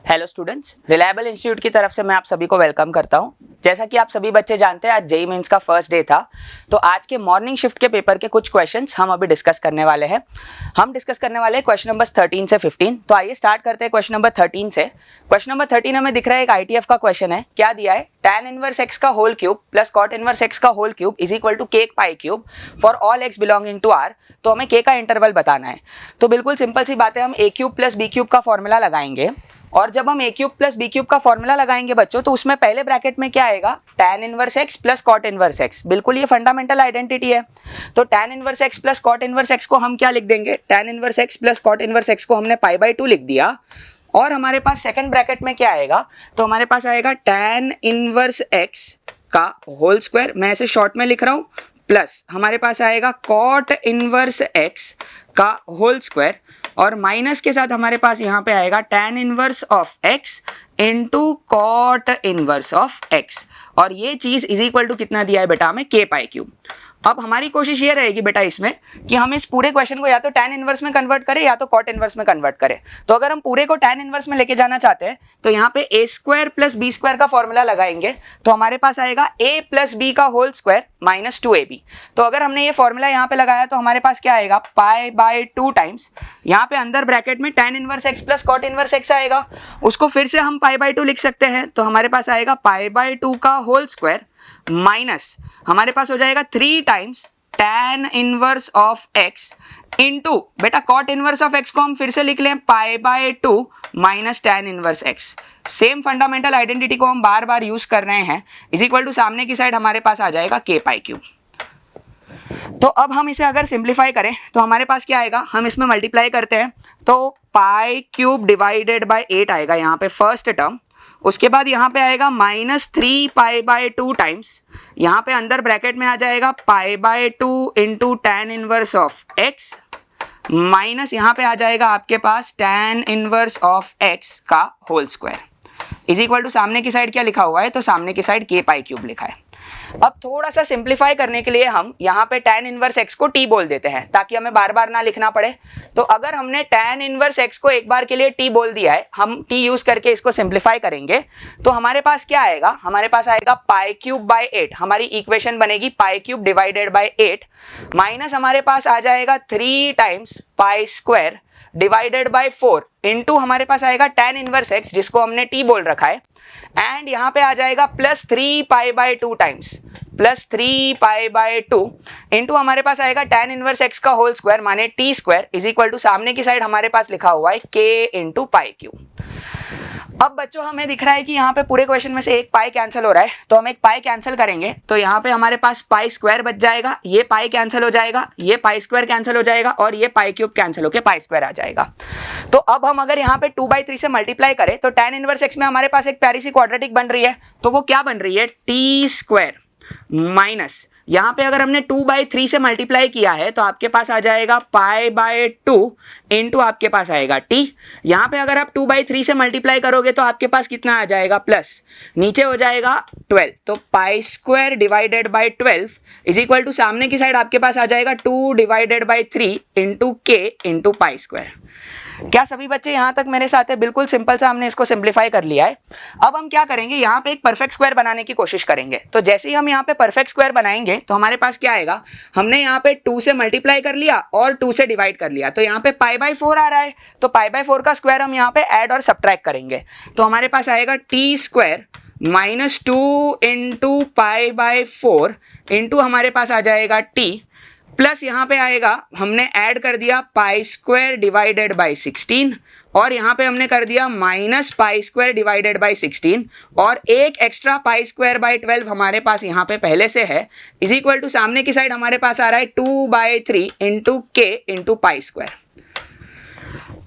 Hello students, reliable institute की तरफ से मैं आप सभी को वेलकम करता हूं। जैसा कि आप सभी बच्चे जानते हैं, आज जेईई मेंस का फर्स्ट डे था, तो आज के मॉर्निंग शिफ्ट के पेपर के कुछ क्वेश्चंस हम अभी डिस्कस करने वाले हैं। हम डिस्कस करने वाले हैं क्वेश्चन नंबर 13 से 15। तो आइए स्टार्ट करते हैं क्वेश्चन नंबर 13 से। क्वेश्चन नंबर 13 हमें दिख रहा है एक आईटीएफ का क्वेश्चन है। क्या दिया है? tan इनवर्स x का whole cube plus cot inverse x का whole cube is equal to k pi cube for all x belonging to r। तो हमें k का इंटरवल बताना है। तो बिल्कुल सिंपल सी बात है, हम a cube plus b cube का फॉर्मूला लगाएंगे और जब हम a cube plus b cube का फॉर्मूला लगाएंगे बच्चों, तो उसमें पहले ब्रैकेट में क्या आएगा? tan inverse x plus cot inverse x। बिल्कुल ये फंडामेंटल आइडेंटिटी है। तो tan inverse x plus cot inverse x को हम क्या लिख देंगे? tan inverse x plus cot inverse x को हमने पाई बाई 2 लिख दिया। और हमारे पास सेकंड ब्रैकेट में क्या आएगा? तो हमारे पास आएगा tan इनवर्स x का होल स्क्वायर, मैं ऐसे शॉर्ट में लिख रहा हूं, प्लस हमारे पास आएगा cot इनवर्स x का होल स्क्वायर और माइनस के साथ हमारे पास यहाँ पे आएगा tan inverse of x into cot inverse of x। और ये चीज इज इक्वल टू कितना दिया है बेटा हमें? k pi cube. अब हमारी कोशिश ये रहेगी बेटा इसमें कि हम इस पूरे क्वेश्चन को या तो tan इनवर्स में कन्वर्ट करें या तो cot इनवर्स में कन्वर्ट करें। तो अगर हम पूरे को tan इनवर्स में लेके जाना चाहते हैं तो यहाँ पे a square plus b square का फॉर्मूला लगाएंगे। तो हमारे पास आएगा a प्लस बी का होल स्क्वायर माइनस 2ab। तो अगर हमने ये फॉर्मूला यहाँ पे लगाया तो हमारे पास क्या आएगा? पाई बाई 2 टाइम्स, यहाँ पे अंदर ब्रैकेट में tan inverse x plus cot inverse x आएगा, उसको फिर से हम पाई बाई 2 लिख सकते हैं। तो हमारे पास आएगा पाई बाई 2 का होल स्क्वायर माइनस हमारे पास हो जाएगा 3 times tan inverse of x into बेटा cot इनवर्स ऑफ x को हम फिर से लिख लें पाई by 2 minus tan inverse x। Same fundamental identity को हम बार बार यूज कर रहे हैं। इज इक्वल टू सामने की साइड हमारे पास आ जाएगा k पाई क्यूब। तो अब हम इसे अगर सिंप्लीफाई करें तो हमारे पास क्या आएगा? हम इसमें मल्टीप्लाई करते हैं तो पाई क्यूब डिवाइडेड बाय 8 आएगा यहाँ पे फर्स्ट टर्म। उसके बाद यहाँ पे आएगा माइनस 3 पाई बाई 2 टाइम्स, यहाँ पे अंदर ब्रैकेट में आ जाएगा pi by 2 into tan inverse of x minus यहाँ पे आ जाएगा आपके पास tan इनवर्स ऑफ x का whole square. Is equal to सामने की साइड क्या लिखा हुआ है? तो सामने की साइड k पाई क्यूब लिखा है। अब थोड़ा सा सिंप्लीफाई करने के लिए हम यहाँ पे tan इनवर्स x को t बोल देते हैं ताकि हमें बार बार ना लिखना पड़े। तो अगर हमने tan इनवर्स x को एक बार के लिए t बोल दिया है, हम t यूज करके इसको सिंप्लीफाई करेंगे तो हमारे पास क्या आएगा? हमारे पास आएगा पाई क्यूब बाय 8। हमारी इक्वेशन बनेगी पाई क्यूब डिवाइडेड बाय 8 माइनस हमारे पास आ जाएगा 3 टाइम्स पाई स्क्वायर डिवाइडेड बाय 4 इंटू हमारे पास आएगा tan इनवर्स x जिसको हमने t बोल रखा है, एंड यहाँ पे आ जाएगा plus 3 pi by 2 times plus 3 pi by 2 into हमारे पास आएगा tan इनवर्स x का होल स्क्वायर माने t square is equal to सामने की साइड हमारे पास लिखा हुआ है k इंटू पाई क्यूब। अब बच्चों हमें दिख रहा है कि यहाँ पे पूरे क्वेश्चन में से एक पाई कैंसिल हो रहा है, तो हम एक पाई कैंसिल करेंगे तो यहाँ पे हमारे पास पाई स्क्वायर बच जाएगा, ये पाई कैंसिल हो जाएगा, ये पाई स्क्वायर कैंसिल हो जाएगा और ये पाई क्यूब कैंसिल होकर पाई स्क्वायर आ जाएगा। तो अब हम अगर यहाँ पे 2/3 से मल्टीप्लाई करें तो tan इनवर्स x में हमारे पास एक प्यारी सी क्वाड्रेटिक बन रही है। तो वो क्या बन रही है? t स्क्वायर माइनस यहाँ पे अगर हमने 2/3 से मल्टीप्लाई किया है तो आपके पास आ जाएगा पाई बाय 2 इंटू आपके पास आएगा t। यहाँ पे अगर आप 2/3 से मल्टीप्लाई करोगे तो आपके पास कितना आ जाएगा? प्लस नीचे हो जाएगा 12। तो pi square divided by 12 is equal to सामने की साइड आपके पास आ जाएगा 2 divided by 3 into k into pi square. क्या सभी बच्चे यहाँ तक मेरे साथ है? बिल्कुल सिंपल सा हमने इसको सिंप्लीफाई कर लिया है। अब हम क्या करेंगे? यहाँ पे एक परफेक्ट स्क्वायर बनाने की कोशिश करेंगे। तो जैसे ही हम यहाँ पे परफेक्ट स्क्वायर बनाएंगे तो हमारे पास क्या आएगा? हमने यहाँ पे 2 से मल्टीप्लाई कर लिया और 2 से डिवाइड कर लिया, तो यहाँ पे पाई बाई 4 आ रहा है। तो पाई बाई 4 का स्क्वायर हम यहाँ पे ऐड और सब्ट्रैक्ट करेंगे तो हमारे पास आएगा T square minus 2 into pi by 4 into हमारे पास आ जाएगा टी प्लस यहाँ पे आएगा हमने ऐड कर दिया पाई स्क्वायर डिवाइडेड बाय 16 और यहाँ पे हमने कर दिया minus pi square divided bye 16 और एक एक्स्ट्रा पाई स्क्वायर बाय 12 हमारे पास यहाँ पे पहले से है। इज इक्वल टू सामने की साइड हमारे पास आ रहा है 2/3 into k into pi square.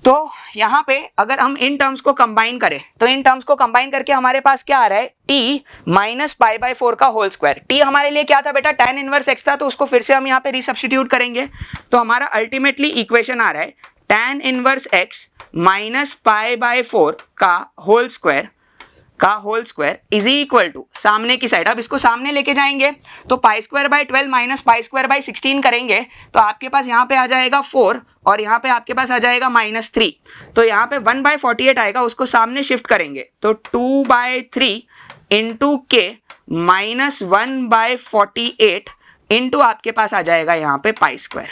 तो यहाँ पे अगर हम इन टर्म्स को कंबाइन करें तो इन टर्म्स को कंबाइन करके हमारे पास क्या आ रहा है? t माइनस पाई बाई 4 का होल स्क्वायर। t हमारे लिए क्या था बेटा? tan इनवर्स x था, तो उसको फिर से हम यहाँ पे रिसब्स्टिट्यूट करेंगे तो हमारा अल्टीमेटली इक्वेशन आ रहा है tan inverse x minus pi by 4 का होल स्क्वायर का whole square is equal to सामने की साइड, अब इसको सामने लेके जाएंगे तो pi square by 12 minus pi square by 16 करेंगे तो आपके पास यहाँ पे आ जाएगा 4 और यहाँ पे आपके पास आ जाएगा -3। तो यहाँ पे 1/48 आएगा, उसको सामने शिफ्ट करेंगे तो 2/3 इंटू के माइनस 1/48 इंटू आपके पास आ जाएगा यहाँ पे पाई स्क्वायर।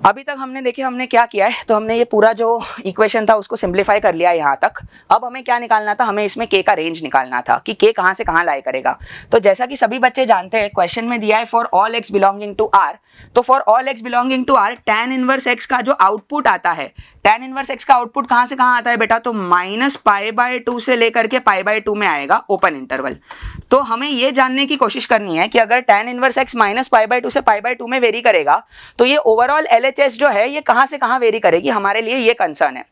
अभी तक हमने देखे हमने क्या किया है, तो हमने ये पूरा जो इक्वेशन था उसको सिंप्लीफाई कर लिया यहाँ तक। अब हमें क्या निकालना था, हमें इसमें k का रेंज निकालना था कि k कहाँ से कहाँ लाई करेगा। तो जैसा कि सभी बच्चे जानते हैं क्वेश्चन में दिया है for all x belonging to r, तो for all x belonging to r tan inverse x का जो आउटपुट आता है, tan इनवर्स x का आउटपुट कहाँ से कहाँ आता है बेटा, तो -π/2 से लेकर के π/2 में आएगा ओपन इंटरवल। तो हमें ये जानने की कोशिश करनी है कि अगर tan इनवर्स x -π/2 से π/2 में वेरी करेगा तो ये ओवरऑल LHS जो है ये कहाँ से कहाँ वेरी करेगी, हमारे लिए ये कंसर्न है।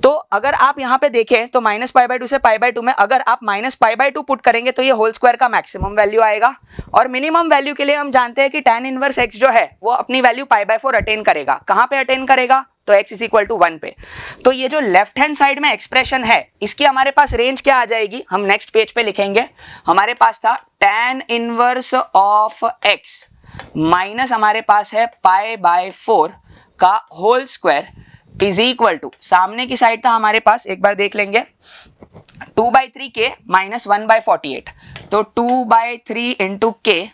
तो अगर आप यहाँ पे देखें तो -π/2 से π/2 में अगर आप -π/2 पुट करेंगे तो ये होल स्क्वायर का मैक्सिमम वैल्यू आएगा, और मिनिमम वैल्यू के लिए हम जानते हैं कि tan इनवर्स x जो है वो अपनी वैल्यू π/4 अटेन करेगा। कहाँ पे अटेन करेगा, तो x इज इक्वल टू 1 पे। तो ये जो लेफ्ट हैंड साइड में एक्सप्रेशन है इसकी हमारे पास रेंज क्या आ जाएगी, हम नेक्स्ट पेज पे लिखेंगे। हमारे पास था tan inverse of x minus हमारे पास है π/4 का whole square is equal to, सामने की साइड था हमारे पास, एक बार देख लेंगे, 2/3 k माइनस 1/48, तो 2/3 इंटू के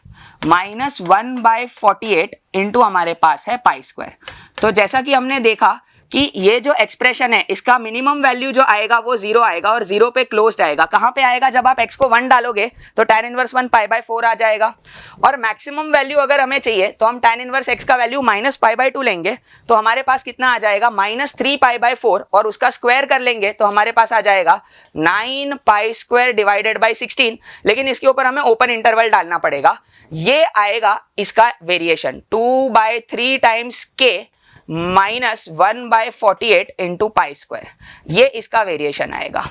माइनस 1/48 इंटू हमारे पास है पाई स्क्वायर। तो जैसा कि हमने देखा कि ये जो एक्सप्रेशन है इसका मिनिमम वैल्यू जो आएगा वो 0 आएगा और 0 पे क्लोज्ड आएगा। कहाँ पे आएगा, जब आप x को 1 डालोगे तो tan इनवर्स 1 π/4 आ जाएगा, और मैक्सिमम वैल्यू अगर हमें चाहिए तो हम tan इनवर्स x का वैल्यू -π/2 लेंगे तो हमारे पास कितना आ जाएगा, -3 π/4, और उसका स्क्वायर कर लेंगे तो हमारे पास आ जाएगा 9 π² डिवाइडेड बाई 16। लेकिन इसके ऊपर हमें ओपन इंटरवल डालना पड़ेगा, ये आएगा इसका variation 2/3 times k minus 1/48 into pi square, ये इसका वेरिएशन आएगा।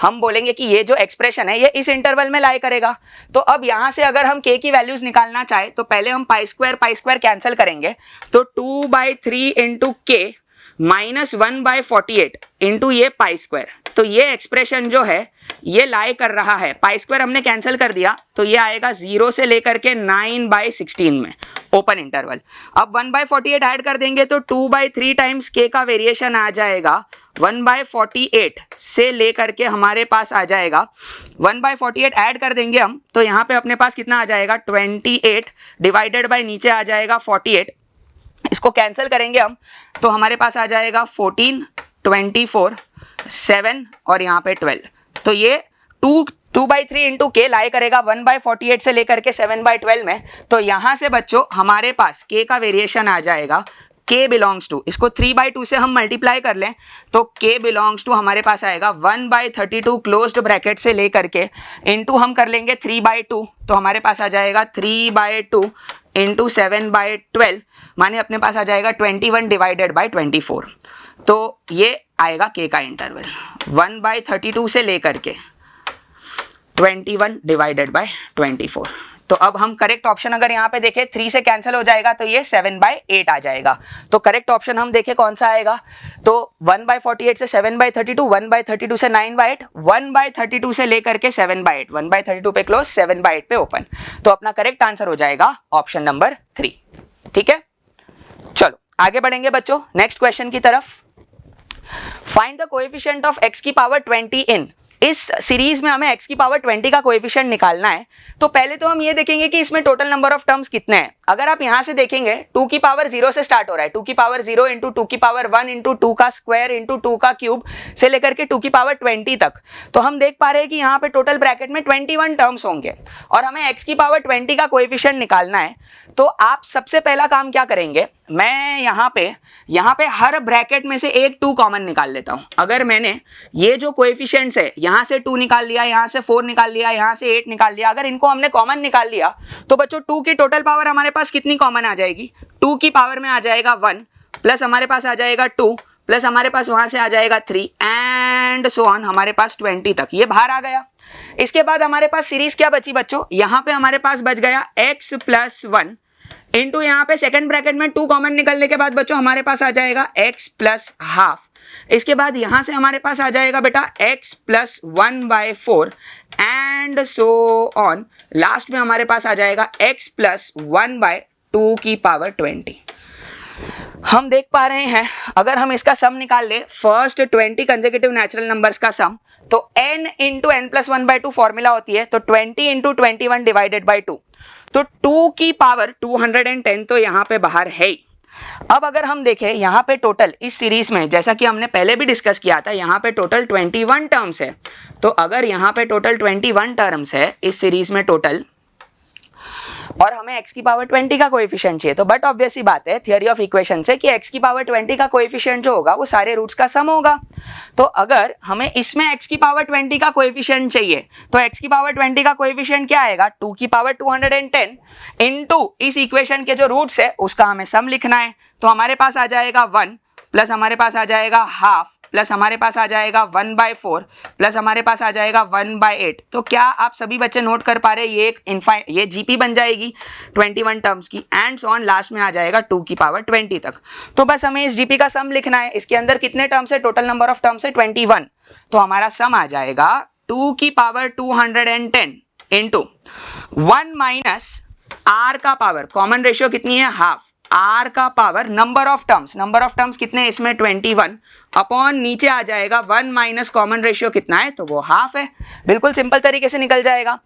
हम बोलेंगे कि ये जो एक्सप्रेशन है ये इस इंटरवल में लाई करेगा। तो अब यहां से अगर हम k की वैल्यूज निकालना चाहे तो पहले हम पाई स्क्वायर कैंसिल करेंगे, तो 2/3 इंटू के माइनस 1/48 इंटू ये पाई स्क्वायर, तो ये एक्सप्रेशन जो है ये लाई कर रहा है, पाई स्क्वायर हमने कैंसिल कर दिया तो ये आएगा 0 से लेकर के 9/16 में ओपन इंटरवल। अब 1/48 ऐड कर देंगे तो 2/3 टाइम्स k का वेरिएशन आ जाएगा 1/48 से लेकर के हमारे पास आ जाएगा 1/48 ऐड कर देंगे हम तो यहाँ पे अपने पास कितना आ जाएगा 28 डिवाइडेड बाय नीचे आ जाएगा 48, इसको कैंसिल करेंगे हम तो हमारे पास आ जाएगा 14, 24, 7 और यहाँ पे 12। तो ये 2/3 इंटू के लाई करेगा 1/48 से लेकर के 7/12 में। तो यहाँ से बच्चों हमारे पास k का वेरिएशन आ जाएगा, k बिलोंग्स टू, इसको 3/2 से हम मल्टीप्लाई कर लें तो k बिलोंग्स टू हमारे पास आएगा 1/32 क्लोज्ड ब्रैकेट से लेकर के इंटू हम कर लेंगे 3/2, तो हमारे पास आ जाएगा 3/2 इंटू 7/12, माने अपने पास आ जाएगा 21 डिवाइडेड बाई 24। तो ये आएगा k का इंटरवल 1/32 से लेकर के 21 डिवाइडेड बाय 24। तो अब हम करेक्ट ऑप्शन अगर यहाँ पे देखें 3 से कैंसिल हो जाएगा तो ये 7/8 आ जाएगा। तो करेक्ट ऑप्शन हम देखें कौन सा आएगा, तो 1/48 से 7/32, 1/32 से 9/8, 1/32 से लेकर के 7/8, 1/32 पे क्लोज, 7/8 पे ओपन। तो अपना करेक्ट आंसर हो जाएगा ऑप्शन नंबर 3। ठीक है, चलो आगे बढ़ेंगे बच्चों नेक्स्ट क्वेश्चन की तरफ। Find the coefficient of x की पावर 20 इन, इस सीरीज में हमें x की पावर 20 का कोएफिशिएंट निकालना है। तो पहले तो हम ये देखेंगे कि इसमें टोटल नंबर ऑफ टर्म्स कितने हैं। अगर आप यहां से देखेंगे 2 की पावर 0 से स्टार्ट हो रहा है, 2 की पावर 0 इंटू 2 की पावर 1 इंटू 2 का स्क्वायर इंटू 2 का क्यूब से लेकर के 2 की पावर 20 तक। तो हम देख पा रहे हैं कि यहाँ पे टोटल ब्रैकेट में 21 टर्म्स होंगे और हमें x की पावर 20 का कोएफिशिएंट निकालना है। तो आप सबसे पहला काम क्या करेंगे, मैं यहाँ पे हर ब्रैकेट में से एक 2 कॉमन निकाल लेता हूँ। अगर मैंने ये जो कोएफिशिएंट्स है यहाँ से 2 निकाल लिया, यहाँ से 4 निकाल लिया, यहाँ से 8 निकाल लिया, अगर इनको हमने कॉमन निकाल लिया तो बच्चों 2 की टोटल पावर हमारे पास कितनी कॉमन आ जाएगी, 2 की पावर में आ जाएगा 1 प्लस हमारे पास आ जाएगा 2 प्लस हमारे पास वहां से आ जाएगा 3 एंड सो ऑन हमारे पास 20 तक, ये बाहर आ गया। इसके बाद हमारे पास सीरीज क्या बची बच्चों, यहाँ पे हमारे पास बच गया x प्लस 1 इंटू यहाँ पे सेकंड ब्रैकेट में 2 कॉमन निकलने के बाद बच्चों हमारे पास आ जाएगा x प्लस हाफ। इसके बाद यहां से हमारे पास आ जाएगा बेटा x plus 1/4 and so on. Last में हमारे पास आ जाएगा x प्लस 1/2 की पावर 20। हम देख पा रहे हैं अगर हम इसका सम निकाल ले फर्स्ट 20 कंसेक्यूटिव नेचुरल नंबर्स का सम, तो n into n plus 1/2 formula होती है, तो 20 इंटू 21 डिवाइडेड बाई 2, तो 2 की पावर 210 तो यहाँ पे बाहर है ही। अब अगर हम देखें यहाँ पे टोटल इस सीरीज में, जैसा कि हमने पहले भी डिस्कस किया था, यहाँ पे टोटल 21 टर्म्स है। तो अगर यहाँ पे टोटल 21 टर्म्स है इस सीरीज में टोटल, और हमें x की पावर 20 का कोएफिशिएंट चाहिए, तो बट ऑब्वियस सी बात है थियरी ऑफ इक्वेशन से कि x की पावर 20 का कोएफिशिएंट जो होगा वो सारे रूट्स का सम होगा। तो अगर हमें इसमें x की पावर 20 का कोएफिशिएंट चाहिए, तो x की पावर 20 का कोएफिशिएंट क्या आएगा, 2 की पावर 210 इनटू इस इक्वेशन के जो रूट्स है उसका हमें सम लिखना है। तो हमारे पास आ जाएगा 1 प्लस हमारे पास आ जाएगा हाफ प्लस हमारे पास आ जाएगा 1/4 प्लस हमारे पास आ जाएगा 1/8। तो क्या आप सभी बच्चे नोट कर पा रहे हैं, ये जीपी बन जाएगी 21 टर्म्स की, एंड सो ऑन लास्ट में आ जाएगा 2 की पावर 20 तक। तो बस हमें इस जीपी का सम लिखना है। इसके अंदर कितने टर्म्स है, टोटल नंबर ऑफ टर्म्स है 21, तो हमारा सम आ जाएगा 2 की पावर 210 इंटू 1 माइनस आर का पावर, कॉमन रेशियो कितनी है हाफ, r का पावर नंबर ऑफ टर्म्स कितने हैं इसमें 21 अपॉन नीचे आ जाएगा 1 माइनस कॉमन रेशियो कितना है, तो वो हाफ है। बिल्कुल सिंपल तरीके से निकल जाएगा।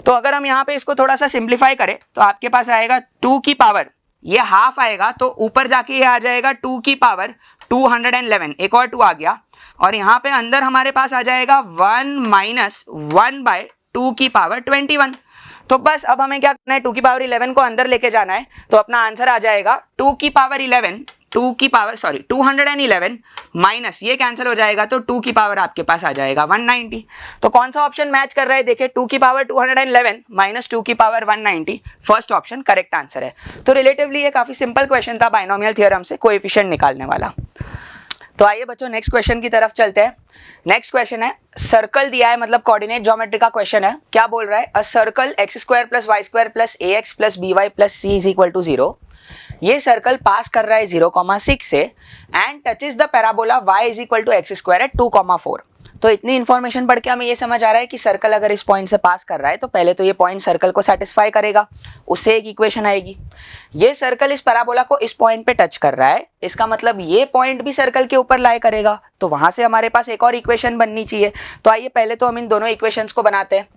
तो अगर हम यहाँ पे इसको थोड़ा सा सिंप्लीफाई करें तो आपके पास आएगा 2 की पावर, ये हाफ आएगा तो ऊपर जाके ये आ जाएगा 2 की पावर 211, एक और 2 आ गया, और यहाँ पे अंदर हमारे पास आ जाएगा 1 माइनस 1/2 की पावर 21। तो बस अब हमें क्या करना है, 2 की पावर 11 को अंदर लेके जाना है, तो अपना आंसर आ जाएगा 211 माइनस ये कैंसिल हो जाएगा, तो 2 की पावर आपके पास आ जाएगा 190। तो कौन सा ऑप्शन मैच कर रहा है, देखिए 2 की पावर 211 माइनस 2 की power 190, first option correct answer है। तो रिलेटिवली ये काफी सिंपल क्वेश्चन था बाइनोमियल थ्योरम से कोएफिशिएंट निकालने वाला। तो आइए बच्चों नेक्स्ट क्वेश्चन की तरफ चलते हैं। नेक्स्ट क्वेश्चन है, सर्कल दिया है, मतलब कोऑर्डिनेट ज्योमेट्री का क्वेश्चन है। क्या बोल रहा है, a circle x² + y² + ax + by + c = 0। ये सर्कल पास कर रहा है 0,6 से and touches the parabola y = x² at 2,4। तो इतनी इन्फॉर्मेशन पढ़ के हमें ये समझ आ रहा है कि सर्कल अगर इस पॉइंट से पास कर रहा है तो पहले तो ये पॉइंट सर्कल को सेटिस्फाई करेगा, उससे एक इक्वेशन आएगी। ये सर्कल इस पैराबोला को इस पॉइंट पे टच कर रहा है, इसका मतलब ये पॉइंट भी सर्कल के ऊपर लाई करेगा, तो वहां से हमारे पास एक और इक्वेशन बननी चाहिए। तो आइए पहले तो हम इन दोनों इक्वेशंस को बनाते हैं।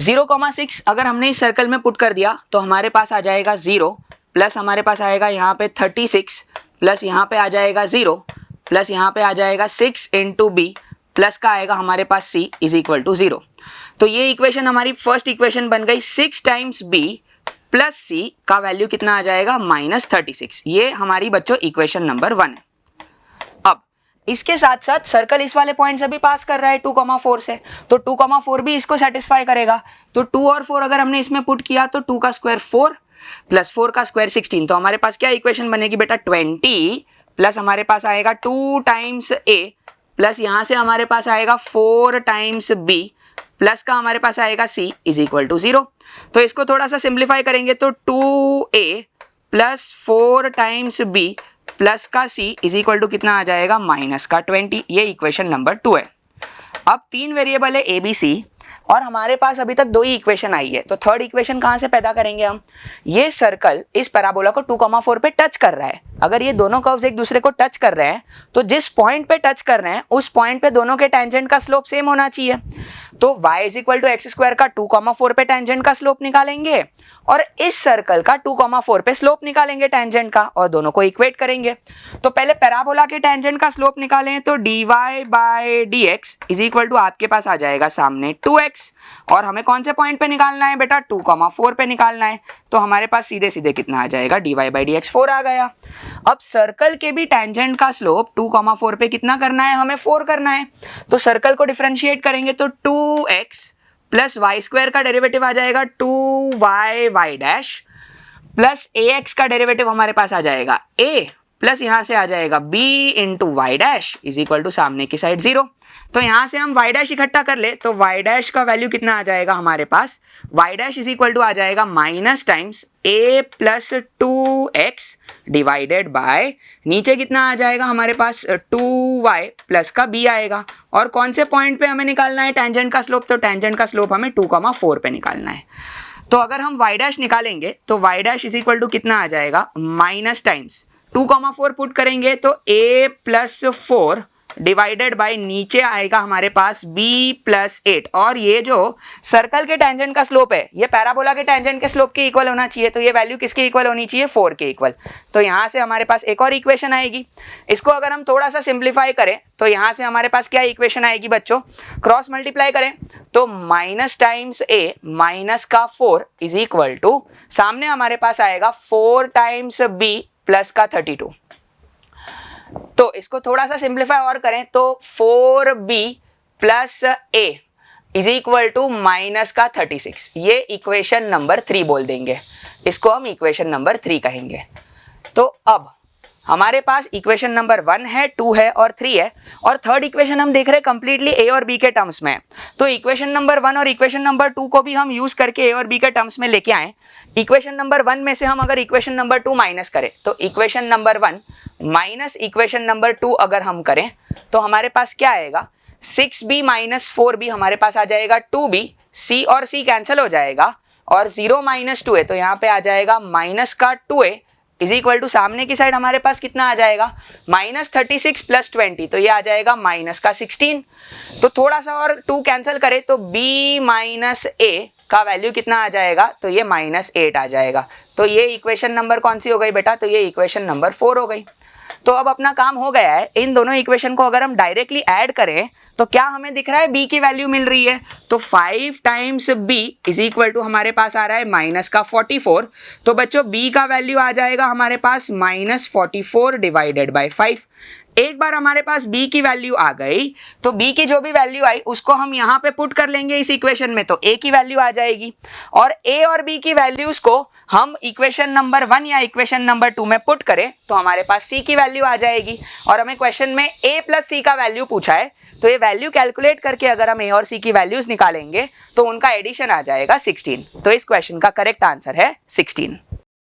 0,6 अगर हमने इस सर्कल में पुट कर दिया तो हमारे पास आ जाएगा 0 प्लस हमारे पास आएगा यहाँ पे 36 प्लस यहाँ पे आ जाएगा 0 प्लस यहाँ पे आ जाएगा 6 इंटू बी प्लस का आएगा हमारे पास c = 0। तो ये इक्वेशन हमारी फर्स्ट इक्वेशन बन गई। 6 टाइम्स b प्लस c का वैल्यू कितना आ जाएगा -36। ये हमारी बच्चों इक्वेशन नंबर 1 है। अब इसके साथ साथ सर्कल इस वाले पॉइंट से भी पास कर रहा है 2,4 से, तो 2,4 भी इसको सेटिस्फाई करेगा। तो 2 और 4 अगर हमने इसमें पुट किया तो 2 का स्क्वायर 4 प्लस 4 का स्क्वायर 16। तो हमारे पास क्या इक्वेशन बनेगी बेटा 20 प्लस हमारे पास आएगा 2 टाइम्स a प्लस यहाँ से हमारे पास आएगा 4 टाइम्स b प्लस का हमारे पास आएगा c = 0। तो इसको थोड़ा सा सिंप्लीफाई करेंगे तो 2a plus 4 times b plus का c = कितना आ जाएगा -20। ये इक्वेशन नंबर 2 है। अब 3 वेरिएबल है a b c और हमारे पास अभी तक 2 ही इक्वेशन आई है, तो थर्ड इक्वेशन कहाँ से पैदा करेंगे हम। ये सर्कल इस पैराबोला को 2,4 पे टच कर रहा है। अगर ये दोनों कर्व्स एक दूसरे को टच कर रहे हैं तो जिस पॉइंट पे टच कर रहे हैं उस पॉइंट पे दोनों के टेंजेंट का स्लोप सेम होना चाहिए। तो y = x² का 2,4 पे टेंजेंट का स्लोप निकालेंगे और इस सर्कल का 2,4 पे स्लोप निकालेंगे टेंजेंट का, और दोनों को इक्वेट करेंगे। तो पहले पैराबोला के टेंजेंट का स्लोप निकालें तो dy/dx = आपके पास आ जाएगा सामने 2x, और हमें कौन से पॉइंट पे निकालना है बेटा 2,4 पे निकालना है। तो हमारे पास सीधे सीधे कितना आ जाएगा dy/dx 4 आ गया। अब सर्कल के भी टेंजेंट का स्लोप 2,4 पे कितना करना है, हमें 4 करना है। तो सर्कल को डिफरेंशिएट करेंगे तो 2x प्लस y² का डेरिवेटिव आ जाएगा 2y y dash plus ax का डेरिवेटिव हमारे पास आ जाएगा a प्लस यहाँ से आ जाएगा b into y dash is equal to सामने की साइड 0। तो यहाँ से हम y डैश इकट्ठा कर ले तो y डैश का वैल्यू कितना आ जाएगा हमारे पास, y dash is equal to आ जाएगा minus times a plus 2x divided by नीचे कितना आ जाएगा हमारे पास 2y प्लस का b आएगा। और कौन से पॉइंट पे हमें निकालना है टेंजेंट का स्लोप, तो टेंजेंट का स्लोप हमें 2,4 पे निकालना है। तो अगर हम y डैश निकालेंगे तो y dash is equal to कितना आ जाएगा, माइनस टाइम्स 2,4 पुट करेंगे तो a प्लस 4 डिवाइडेड बाय नीचे आएगा हमारे पास b प्लस 8। और ये जो सर्कल के टेंजेंट का स्लोप है ये पैराबोला के टेंजेंट के स्लोप के इक्वल होना चाहिए, तो ये वैल्यू किसके इक्वल होनी चाहिए, 4 के इक्वल। तो यहाँ से हमारे पास एक और इक्वेशन आएगी। इसको अगर हम थोड़ा सा सिंप्लीफाई करें तो यहाँ से हमारे पास क्या इक्वेशन आएगी बच्चों, क्रॉस मल्टीप्लाई करें तो माइनस टाइम्स a माइनस का 4 इज इक्वल टू सामने हमारे पास आएगा 4 टाइम्स b प्लस का 32। तो इसको थोड़ा सा सिंप्लीफाई और करें तो 4b plus a is equal to minus का 36। ये इक्वेशन नंबर 3 बोल देंगे, इसको हम इक्वेशन नंबर 3 कहेंगे। तो अब हमारे पास इक्वेशन नंबर 1 है, 2 है और 3 है, और थर्ड इक्वेशन हम देख रहे हैं कंप्लीटली a और b के टर्म्स में। तो इक्वेशन नंबर 1 और इक्वेशन नंबर 2 को भी हम यूज करके a और b के टर्म्स में लेके आए। इक्वेशन नंबर 1 में से हम अगर इक्वेशन नंबर 2 माइनस करें तो equation number 1 minus equation number 2 अगर हम करें तो हमारे पास क्या आएगा, 6b माइनस 4b हमारे पास आ जाएगा 2b, c और c कैंसिल हो जाएगा और 0 माइनस 2a तो यहाँ पे आ जाएगा माइनस का 2a इज इक्वल टू सामने की साइड हमारे पास कितना आ जाएगा, माइनस 36 प्लस 20 तो ये आ जाएगा माइनस का 16। तो थोड़ा सा और 2 कैंसिल करें तो b माइनस a का वैल्यू कितना आ जाएगा, तो ये माइनस 8 आ जाएगा। तो ये इक्वेशन नंबर कौन सी हो गई बेटा, तो ये इक्वेशन नंबर 4 हो गई। तो अब अपना काम हो गया है, इन दोनों इक्वेशन को अगर हम डायरेक्टली ऐड करें तो क्या हमें दिख रहा है, b की वैल्यू मिल रही है। तो 5 times b is equal to हमारे पास आ रहा है माइनस का 44। तो बच्चों b का वैल्यू आ जाएगा हमारे पास माइनस 44 डिवाइडेड बाय 5। एक बार हमारे पास b की वैल्यू आ गई तो b की जो भी वैल्यू आई उसको हम यहाँ पे पुट कर लेंगे इस इक्वेशन में, तो a की वैल्यू आ जाएगी। और a और b की वैल्यूज को हम इक्वेशन नंबर 1 या इक्वेशन नंबर 2 में पुट करें तो हमारे पास c की वैल्यू आ जाएगी। और हमें क्वेश्चन में a प्लस c का वैल्यू पूछा है, तो ये वैल्यू कैलकुलेट करके अगर हम a और c की वैल्यूज निकालेंगे तो उनका एडिशन आ जाएगा 16। तो इस क्वेश्चन का करेक्ट आंसर है 16।